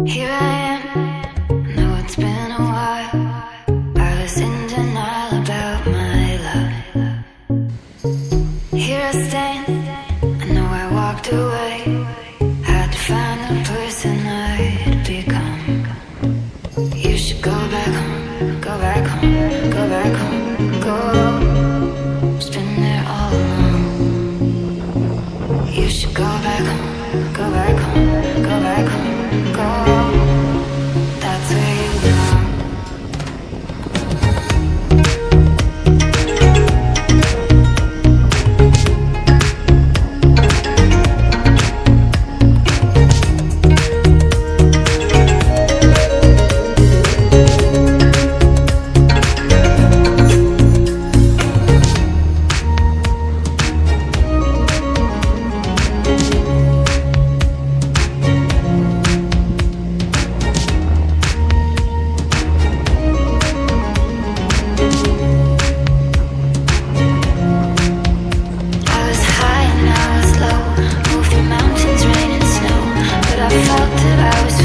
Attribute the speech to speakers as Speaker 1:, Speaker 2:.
Speaker 1: Here I am, know it's been a while. I was in denial about my love. Here I stand, I know I walked away. Had to find the person I'd become. You should go back home, go back home, go back home, go. It's been there all along. You should go back home, go back home, go back home, go. That's where you belong. I felt that I was